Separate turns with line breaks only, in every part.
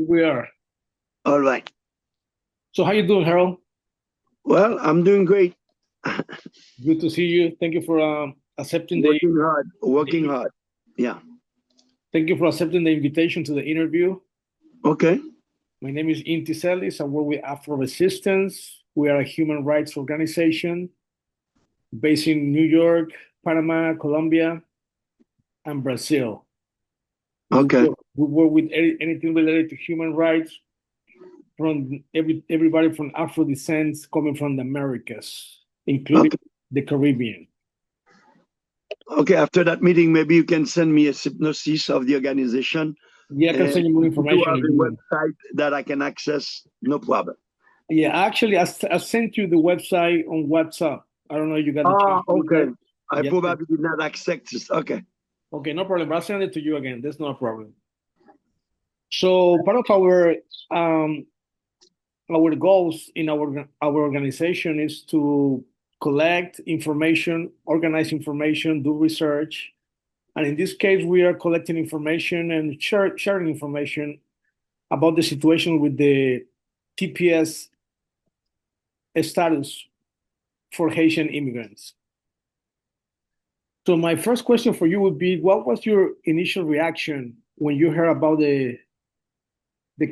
We are.
All right.
So how you doing, Harold?
Well, I'm doing great.
Good to see you. Thank you for accepting
Working hard. Working
the
hard. Yeah.
thank you for accepting the invitation to the interview.
Okay.
My name is Inti Celis. I work with Afro Resistance. We are a human rights organization based in New York, Panama, Colombia, and Brazil. We
Okay.
work, we work with anything related to human rights from everybody from Afro descent coming from the Americas, including
Okay.
the Caribbean.
Okay. After that meeting, maybe you can send me a synopsis of the organization.
Yeah, I can
And
send you more
if you
information
have
if
a
you want.
website that I can access, no problem.
Yeah, actually, I sent you the website on WhatsApp. I don't know if you got the
Ah,
chance to look at
okay.
it.
I
Yeah.
probably did not access this. Okay.
Okay, no problem. But I'll send it to you again. That's no problem. So part of our goals in our organization is to collect information, organize information, do research, and in this case, we are collecting information and sharing information about the situation with the TPS status for Haitian immigrants. So my first question for you would be, what was your initial reaction when you heard about the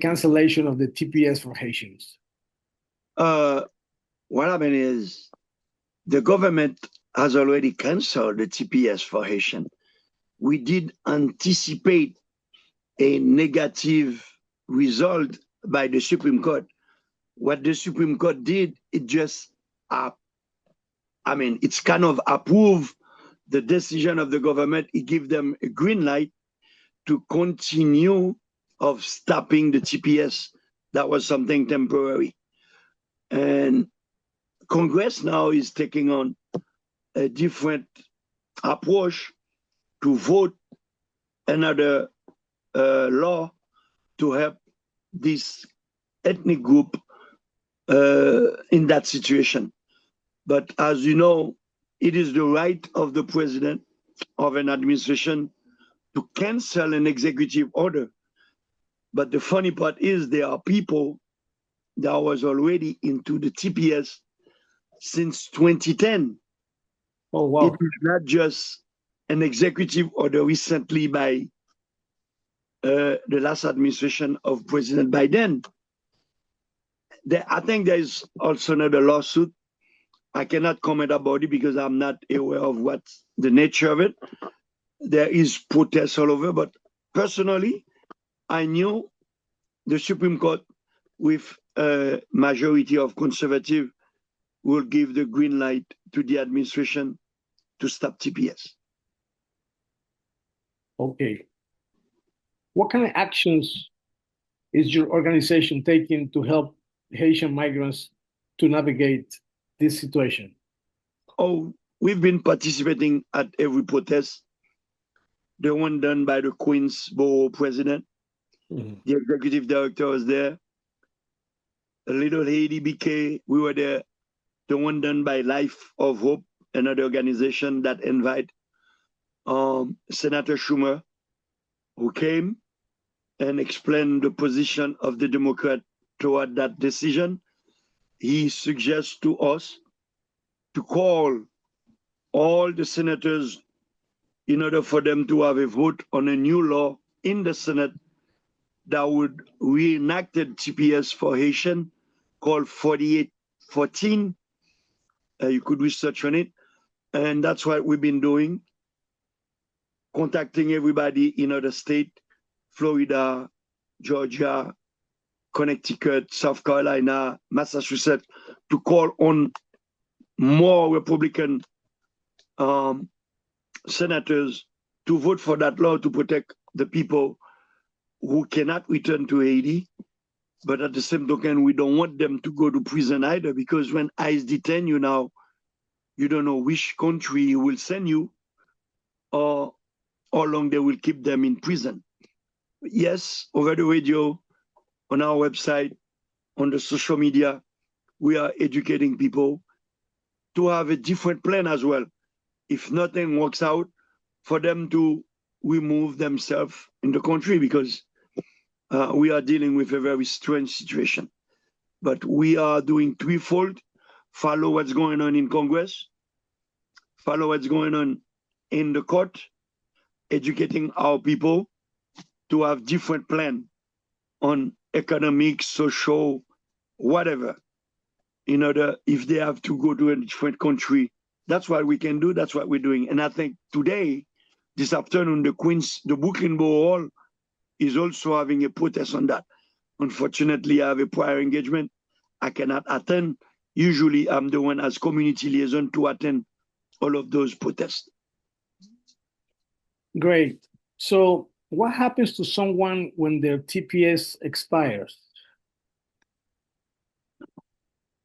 cancellation of the TPS for Haitians?
Uh, what happened is the government has already canceled the TPS for Haitian. We did anticipate a negative result by the Supreme Court. What the Supreme Court did, it just, it's kind of approved the decision of the government. It gave them a green light to continue of stopping the TPS. That was something temporary. And Congress now is taking on a different approach to vote another law to help this ethnic group in that situation. But as you know, it is the right of the president of an administration to cancel an executive order. But the funny part is there are people that was already into the TPS since 2010.
Oh,
It
wow.
is not just an executive order recently by the last administration of President Biden. I think there is also another lawsuit. I cannot comment about it because I'm not aware of what's the nature of it. There is protests all over, but personally, I knew the Supreme Court, with a majority of conservative, will give the green light to the administration to stop TPS.
Okay. What kind of actions is your organization taking to help Haitian migrants to navigate this situation?
Oh, we've been participating at every protest. The one done by the Queensborough president, the executive director was there. A Little Haiti BK, we were there. The one done by Life of Hope, another organization that invite Senator Schumer, who came and explained the position of the Democrat toward that decision. He suggests to us to call all the senators in order for them to have a vote on a new law in the Senate that would reenact the TPS for Haitian called 4814. You could research on it. And that's what we've been doing, contacting everybody in other states, Florida, Georgia, Connecticut, South Carolina, Massachusetts, to call on more Republican senators to vote for that law to protect the people who cannot return to Haiti. But at the same token, we don't want them to go to prison either, because when ICE detain you now, you don't know which country will send you or how long they will keep them in prison. Yes, over the radio, on our website, on the social media, we are educating people to have a different plan as well. If nothing works out, for them to remove themselves in the country, because we are dealing with a very strange situation. But we are doing threefold: follow what's going on in Congress, follow what's going on in the court, educating our people to have different plan on economic, social, whatever, in order if they have to go to a different country. That's what we can do. That's what we're doing. And I think today, this afternoon, the Brooklyn Borough Hall is also having a protest on that. Unfortunately, I have a prior engagement. I cannot attend. Usually, I'm the one as community liaison to attend all of those protests.
Great. So what happens to someone when their TPS expires?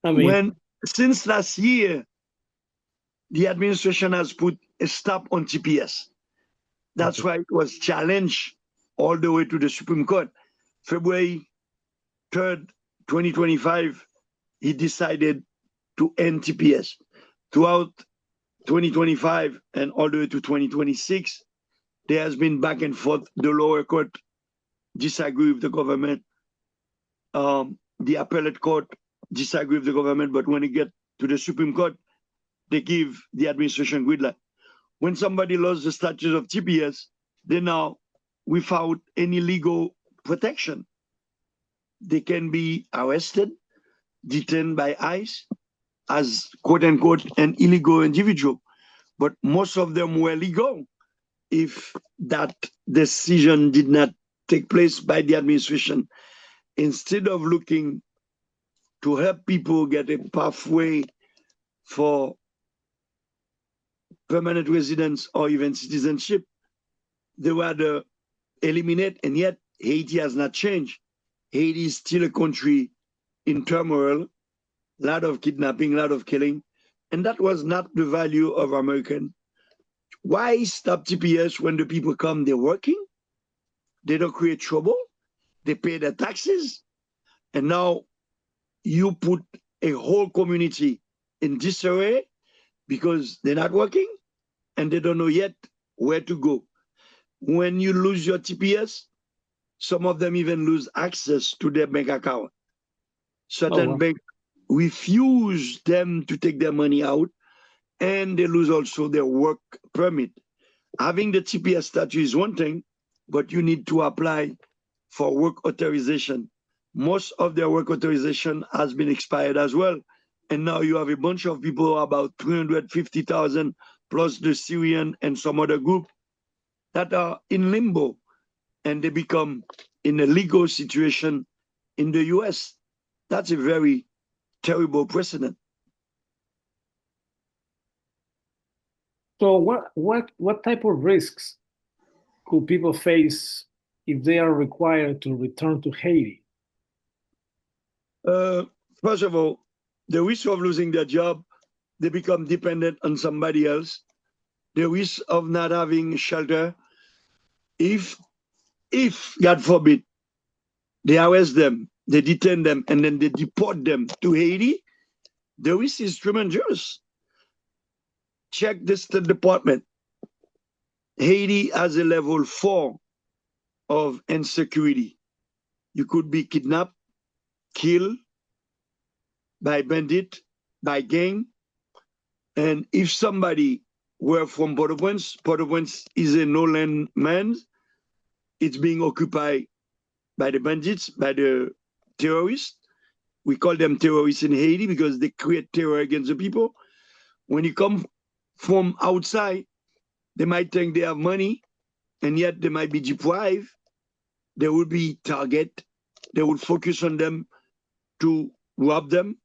I mean,
Since last year, the administration has put a stop on TPS. That's why it was challenged all the way to the Supreme Court. February 3rd, 2025, he decided to end TPS. Throughout 2025 and all the way to 2026, there has been back and forth. The lower court disagree with the government. The appellate court disagree with the government, but when it gets to the Supreme Court, they give the administration green light. When somebody lost the status of TPS, they now, without any legal protection, they can be arrested, detained by ICE as quote unquote an illegal individual. But most of them were legal if that decision did not take place by the administration. Instead of looking to help people get a pathway for permanent residence or even citizenship, they were to eliminate, and yet Haiti has not changed. Haiti is still a country in turmoil, a lot of kidnapping, a lot of killing, and that was not the value of American. Why stop TPS when the people come, they're working, they don't create trouble, they pay their taxes, and now you put a whole community in disarray because they're not working and they don't know yet where to go. When you lose your TPS, some of them even lose access to their bank account. Certain banks refuse them to take their money out, and they lose also their work permit. Having the TPS status is one thing, but you need to apply for work authorization. Most of their work authorization has been expired as well. And now you have a bunch of people, about 350,000 plus the Syrian and some other group, that are in limbo, and they become in a legal situation in the US. That's a very terrible precedent.
So what type of risks could people face if they are required to return to Haiti?
First of all, the risk of losing their job, they become dependent on somebody else. The risk of not having shelter. If God forbid, they arrest them, they detain them, and then they deport them to Haiti, the risk is tremendous. Check the State Department. Haiti has a level 4 of insecurity. You could be kidnapped, killed by bandit, by gang. And if somebody were from Port-au-Prince is a no-land man, it's being occupied by the bandits, by the terrorists. We call them terrorists in Haiti because they create terror against the people. When you come from outside, they might think they have money, and yet they might be deprived. They will be target. They will focus on them to rob them.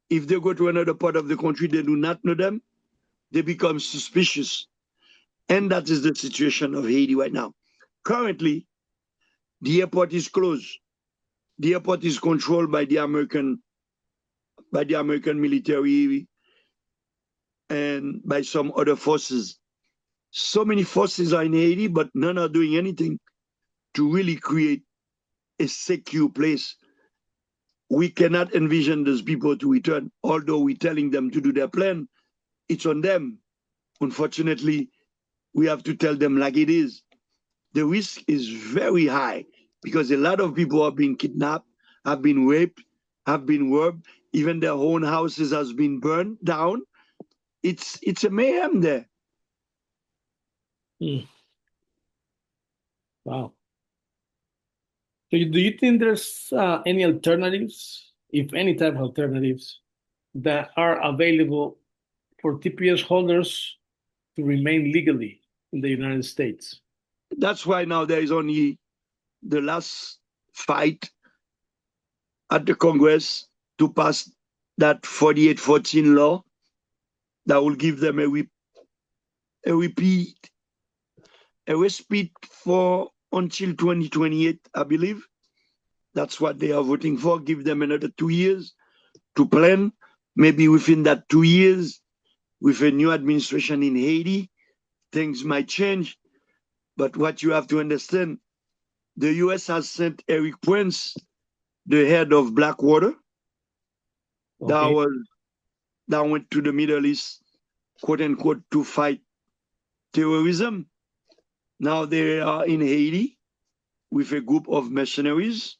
If they go to another part of the country, they do not know them. They become suspicious. And that is the situation of Haiti right now. Currently, the airport is closed. The airport is controlled by the American military and by some other forces. So many forces are in Haiti, but none are doing anything to really create a secure place. We cannot envision those people to return, although we're telling them to do their plan. It's on them. Unfortunately, we have to tell them like it is. The risk is very high. because a lot of people have been kidnapped, have been raped, have been robbed, even their own houses has been burned down. It's a mayhem there.
Wow. So do you think there's any alternatives, if any type of alternatives, that are available for TPS holders to remain legally in the United States?
That's why now there is only the last fight at the Congress to pass that 4814 law that will give them a respite for until 2028, I believe. That's what they are voting for. Give them another 2 years to plan. Maybe within that 2 years, with a new administration in Haiti, things might change. But what you have to understand, the US has sent Eric Prince, the head of Blackwater,
Okay.
that went to the Middle East, quote unquote, to fight terrorism. Now they are in Haiti with a group of mercenaries.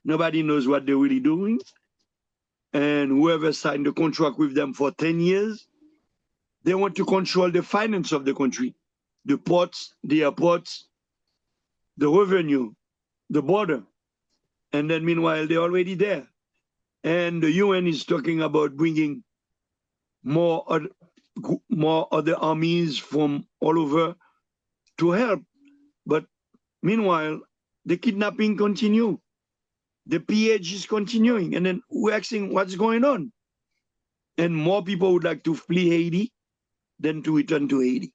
Nobody knows what they're really doing. And whoever signed the contract with them for 10 years, they want to control the finance of the country, the ports, the airports, the revenue, the border. And then meanwhile, they're already there. And the UN is talking about bringing more other armies from all over to help. But meanwhile, the kidnapping continue. The pillage is continuing. And then we're asking what's going on. And more people would like to flee Haiti than to return to Haiti.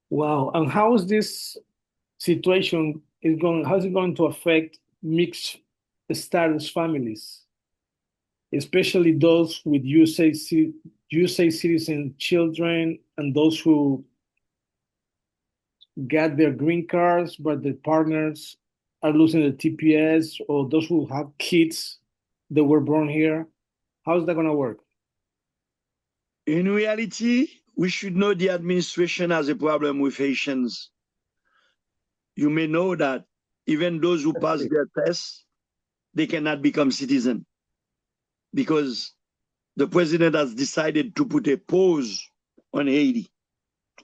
Wow. And how is this situation how's it going to affect mixed status families, especially those with USA citizen children and those who got their green cards, but the partners are losing the TPS, or those who have kids that were born here? How's that going to work?
In reality, we should know the administration has a problem with Haitians. You may know that even those who pass their tests, they cannot become citizens because the president has decided to put a pause on Haiti,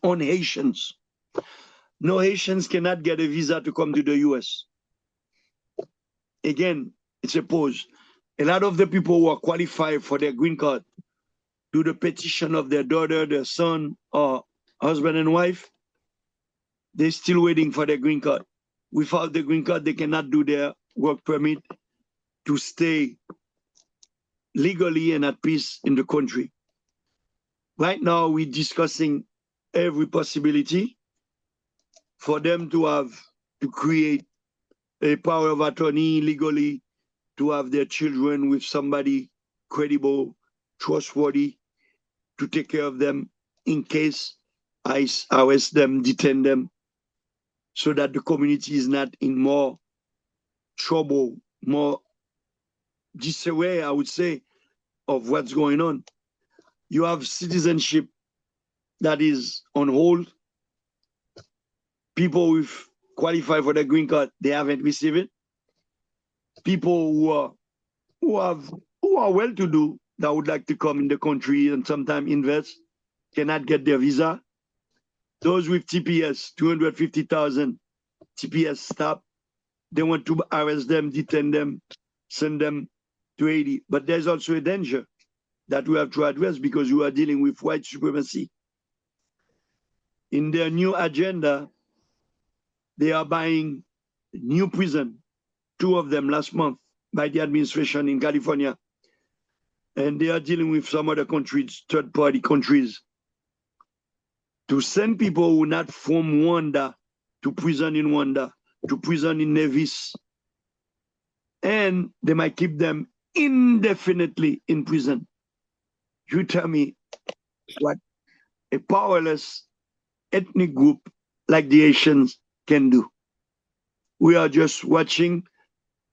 on Haitians. No Haitians cannot get a visa to come to the US. Again, it's a pause. A lot of the people who are qualified for their green card do the petition of their daughter, their son, or husband and wife. They're still waiting for their green card. Without the green card, they cannot do their work permit to stay legally and at peace in the country. Right now, we're discussing every possibility for them to create a power of attorney legally, to have their children with somebody credible, trustworthy, to take care of them in case ICE arrest them, detain them, so that the community is not in more trouble, more disarray, I would say, of what's going on. You have citizenship that is on hold. People who qualify for the green card, they haven't received it. People who are well-to-do that would like to come in the country and sometimes invest cannot get their visa. Those with TPS, 250,000 TPS stop, they want to arrest them, detain them, send them to Haiti. But there's also a danger that we have to address because we are dealing with white supremacy. In their new agenda, they are buying new prison, 2 of them last month by the administration in California. And they are dealing with some other countries, third-party countries, to send people who are not from Rwanda to prison in Rwanda, to prison in Nevis. And they might keep them indefinitely in prison. You tell me what a powerless ethnic group like the Haitians can do. We are just watching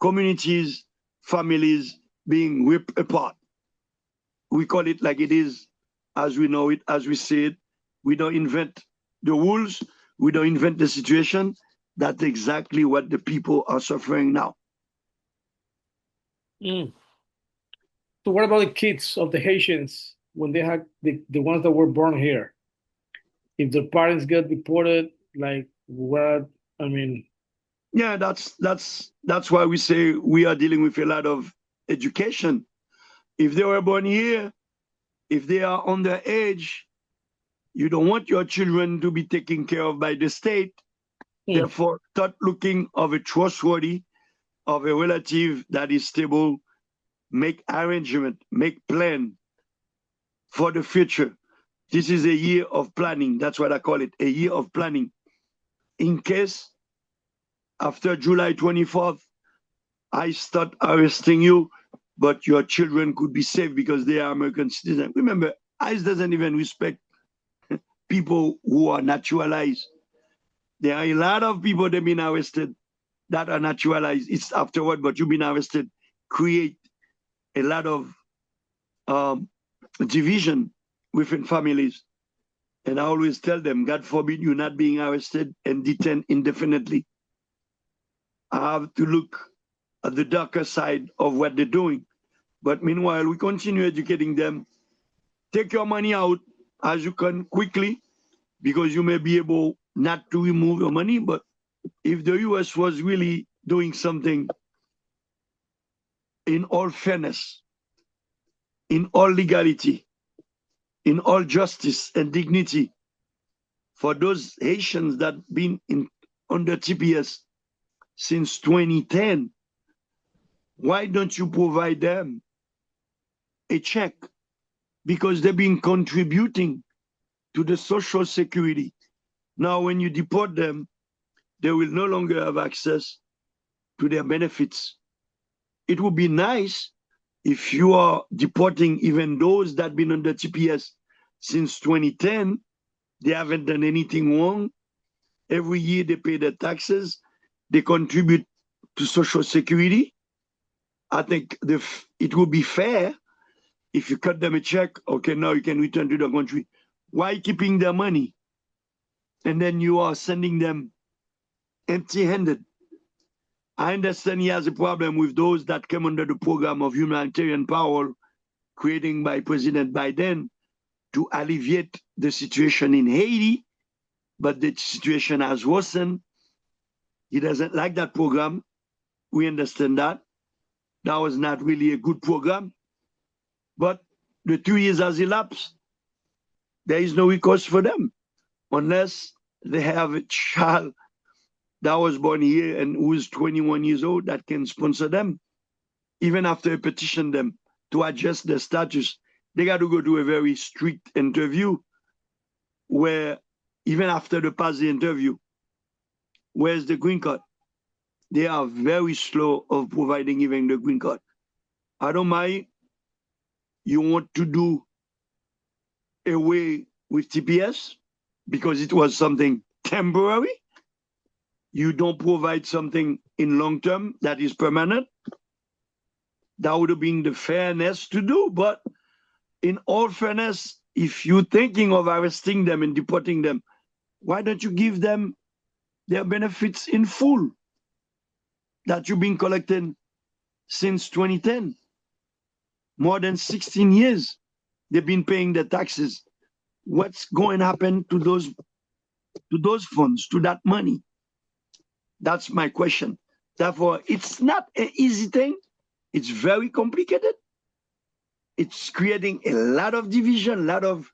communities, families being ripped apart. We call it like it is, as we know it, as we see it. We don't invent the rules, we don't invent the situation. That's exactly what the people are suffering now.
So what about the kids of the Haitians when they had the ones that were born here? If their parents get deported, like what? I mean,
Yeah, that's why we say we are dealing with a lot of education. If they were born here, if they are underage, you don't want your children to be taken care of by the state. Therefore, start looking of a trustworthy, of a relative that is stable, make arrangement, make plan for the future. This is a year of planning. That's what I call it, a year of planning. In case after July 24th, I start arresting you, but your children could be safe because they are American citizens. Remember, ICE doesn't even respect people who are naturalized. There are a lot of people that have been arrested that are naturalized. It's afterward, but you've been arrested, create a lot of division within families. And I always tell them, God forbid you not being arrested and detained indefinitely. I have to look at the darker side of what they're doing. But meanwhile, we continue educating them. Take your money out as you can quickly, because you may be able not to remove your money. But if the US was really doing something in all fairness, in all legality, in all justice and dignity, for those Haitians that been under TPS since 2010, why don't you provide them a check? Because they've been contributing to the social security. Now, when you deport them, they will no longer have access to their benefits. It would be nice if you are deporting even those that have been under TPS since 2010, they haven't done anything wrong. Every year they pay their taxes, they contribute to social security. I think it would be fair if you cut them a check, okay, now you can return to the country. Why keeping their money? And then you are sending them empty-handed. I understand he has a problem with those that come under the program of humanitarian power created by President Biden to alleviate the situation in Haiti, but the situation has worsened. He doesn't like that program. We understand that. That was not really a good program. But the 2 years has elapsed. There is no recourse for them unless they have a child that was born here and who is 21 years old that can sponsor them. Even after I petition them to adjust their status, they got to go to a very strict interview where even after they pass the interview, where's the green card? They are very slow of providing even the green card. I don't mind. You want to do away with TPS because it was something temporary. You don't provide something in long term that is permanent. That would have been the fairness to do. But in all fairness, if you're thinking of arresting them and deporting them, why don't you give them their benefits in full that you've been collecting since 2010? More than 16 years, they've been paying their taxes. What's going to happen to those funds, to that money? That's my question. Therefore, it's not an easy thing. It's very complicated. It's creating a lot of division, a lot of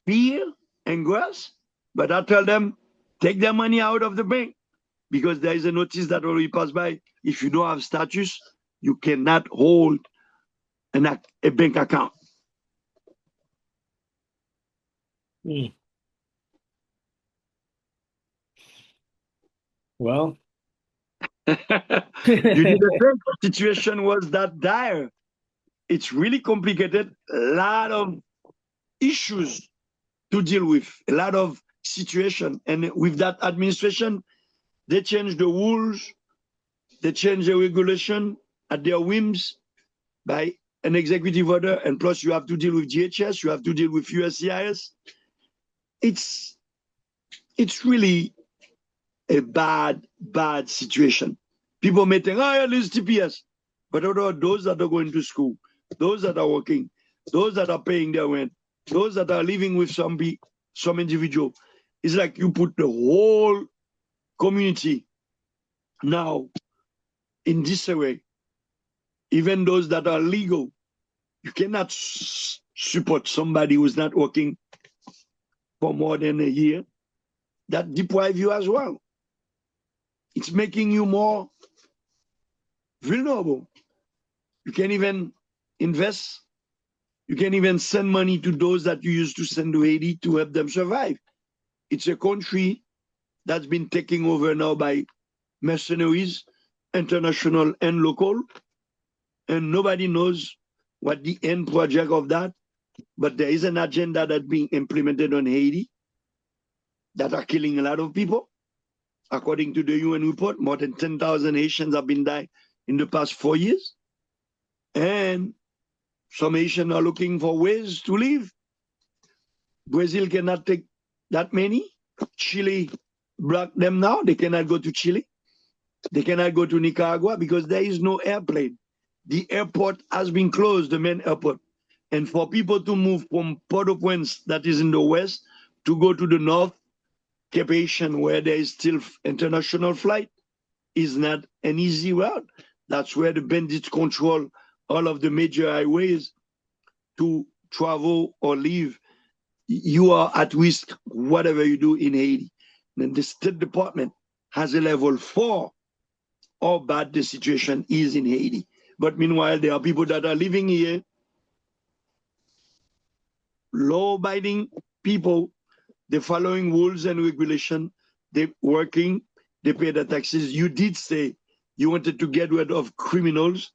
fear and grass. But I tell them, take their money out of the bank because there is a notice that already passed by. If you don't have status, you cannot hold a bank account.
Well,
you didn't think the situation was that dire. It's really complicated. A lot of issues to deal with, a lot of situation. And with that administration, they change the rules, they change the regulation at their whims by an executive order. And plus you have to deal with GHS, you have to deal with USCIS. It's it's really a bad, bad situation. People may think, oh, yeah, there's TPS. But those that are going to school, those that are working, those that are paying their rent, those that are living with some individual, it's like you put the whole community now in disarray. Even those that are legal, you cannot support somebody who's not working for more than a year. That deprive you as well. It's making you more vulnerable. You can't even invest. You can't even send money to those that you used to send to Haiti to help them survive. It's a country that's been taken over now by mercenaries, international and local, and nobody knows what the end project of that. But there is an agenda that's being implemented on Haiti that are killing a lot of people. According to the UN report, more than 10,000 Haitians have been died in the past 4 years. And some Haitians are looking for ways to live. Brazil cannot take that many. Chile blocked them now. They cannot go to Chile. They cannot go to Nicaragua because there is no airplane. The airport has been closed, the main airport. And for people to move from Port-au-Prince, that is in the west, to go to the north, Cape Haitian, where there is still international flight, is not an easy route. That's where the bandits control all of the major highways to travel or live. You are at risk, whatever you do in Haiti. And the State Department has a level 4 how bad the situation is in Haiti. But meanwhile, there are people that are living here, law-abiding people, they're following rules and regulation, they're working, they pay their taxes. You did say you wanted to get rid of criminals.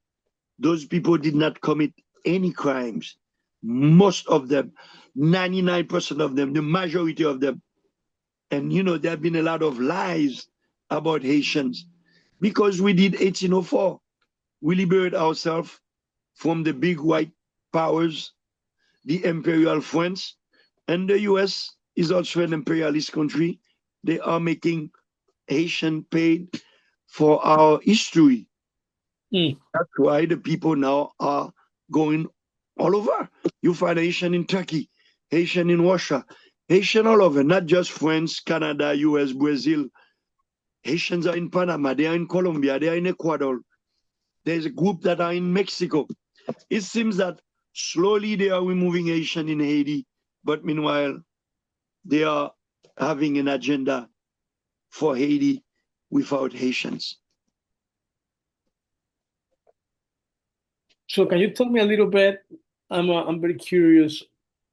Those people did not commit any crimes. Most of them, 99% of them, the majority of them. And you know, there have been a lot of lies about Haitians because we did 1804. We liberated ourselves from the big white powers, the imperial France, and the US is also an imperialist country. They are making Haitian paid for our history. That's why the people now are going all over. You find Haitian in Turkey, Haitian in Russia, Haitian all over, not just France, Canada, US, Brazil. Haitians are in Panama, they are in Colombia, they are in Ecuador. There's a group that are in Mexico. It seems that slowly they are removing Haitian in Haiti, but meanwhile, they are having an agenda for Haiti without Haitians.
So can you tell me a little bit? I'm very curious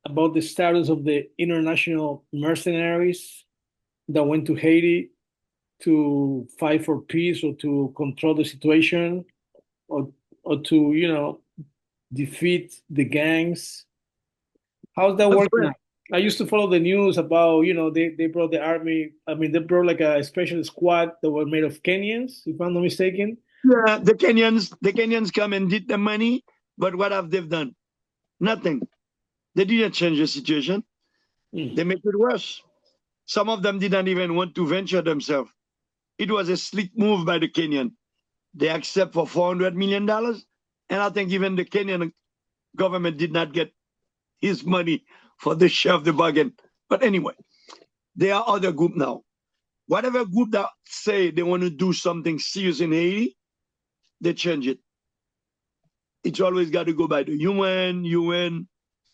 about the status of the international mercenaries that went to Haiti to fight for peace or to control the situation or to, you know, defeat the gangs. How's that working out? I used to follow the news about, you know, they brought the army. I mean, they brought like a special squad that were made of Kenyans, if I'm not mistaken.
Yeah, the Kenyans come and did the money, but what have they done? Nothing. They didn't change the situation. They make it worse. Some of them didn't even want to venture themselves. It was a slick move by the Kenyan. They accept for $400 million. And I think even the Kenyan government did not get his money for the share of the bargain. But anyway, there are other group now. Whatever group that say they want to do something serious in Haiti, they change it. It's always got to go by the UN,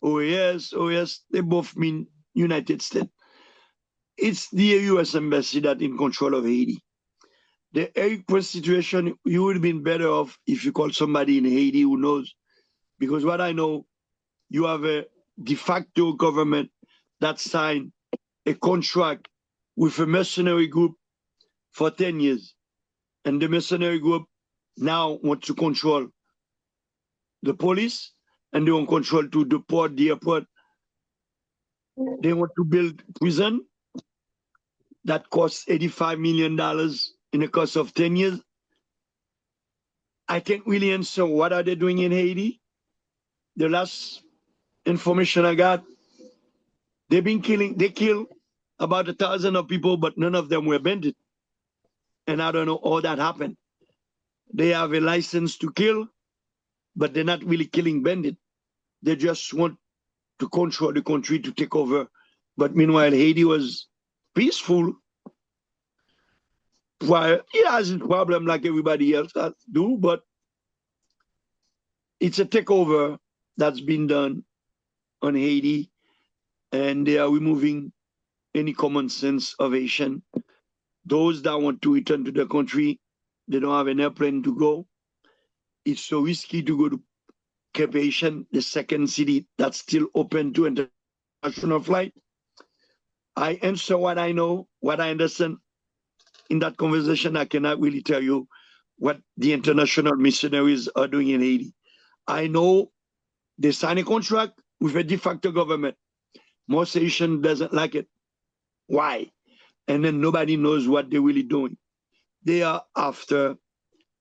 OAS, they both mean United States. It's the US embassy that in control of Haiti. The earthquake situation, you would have been better off if you call somebody in Haiti who knows. Because what I know, you have a de facto government that signed a contract with a mercenary group for 10 years. And the mercenary group now wants to control the police and they want control to the port, the airport. They want to build prison that costs $85 million in the course of 10 years. I can't really answer what are they doing in Haiti. The last information I got, they've been killing, they kill about 1,000 of people, but none of them were bandit. And I don't know how that happened. They have a license to kill, but they're not really killing bandit. They just want to control the country, to take over. But meanwhile, Haiti was peaceful. While it has a problem like everybody else do, but it's a takeover that's been done on Haiti, and they are removing any common sense of Haitian. Those that want to return to the country, they don't have an airplane to go. It's so risky to go to Cape Haitian, the second city that's still open to international flight. I answer what I know, what I understand. In that conversation, I cannot really tell you what the international missionaries are doing in Haiti. I know they sign a contract with a de facto government. Most Haitian doesn't like it. Why? And then nobody knows what they're really doing. They are after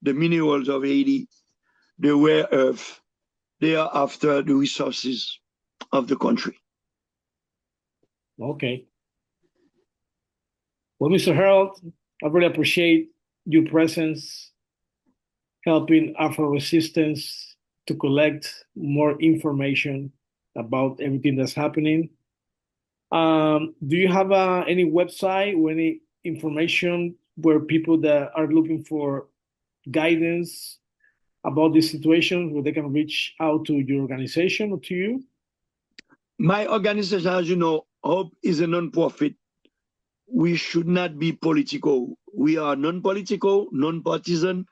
the minerals of Haiti, the rare earth. They are after the resources of the country.
Okay. Well, Mr. Harold, I really appreciate your presence, helping Afro Resistance to collect more information about everything that's happening. Do you have any website or any information where people that are looking for guidance about this situation, where they can reach out to your organization or to you?
My organization, as you know, Hope is a non-profit. We should not be political. We are non-political, non-partisan.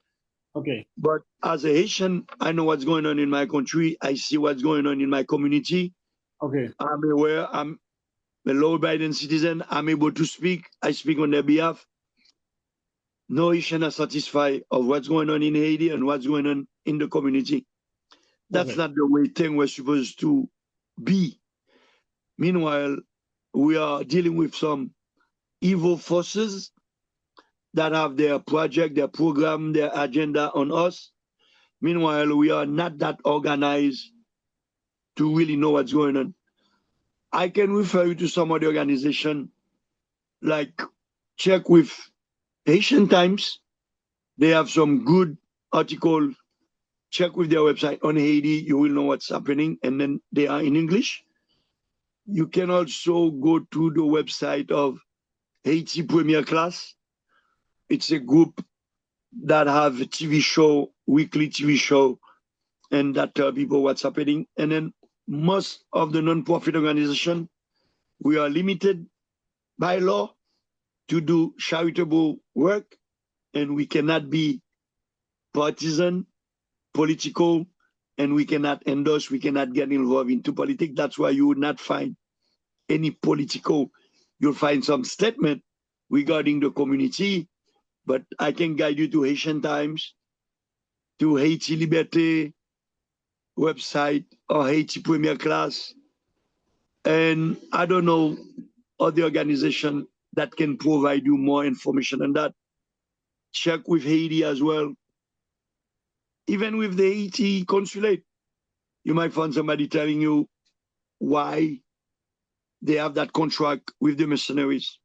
Okay.
But as a Haitian, I know what's going on in my country. I see what's going on in my community.
Okay.
I'm aware. I'm a law-abiding citizen. I'm able to speak. I speak on their behalf. No Haitian are satisfied of what's going on in Haiti and what's going on in the community. That's not the way things were supposed to be. Meanwhile, we are dealing with some evil forces that have their project, their program, their agenda on us. Meanwhile, we are not that organized to really know what's going on. I can refer you to some other organization, like check with Haitian Times. They have some good article. Check with their website on Haiti. You will know what's happening, and then they are in English. You can also go to the website of Haiti Premier Class. It's a group that have a TV show, weekly TV show, and that tell people what's happening. And then most of the non-profit organization, we are limited by law to do charitable work, and we cannot be partisan, political, and we cannot endorse, we cannot get involved into politics. That's why you would not find any political, you'll find some statement regarding the community, but I can guide you to Haitian Times, to Haiti Liberté website, or Haiti Premier Class. And I don't know other organization that can provide you more information on that. Check with Haiti as well. Even with the Haiti consulate, you might find somebody telling you why they have that contract with the mercenaries.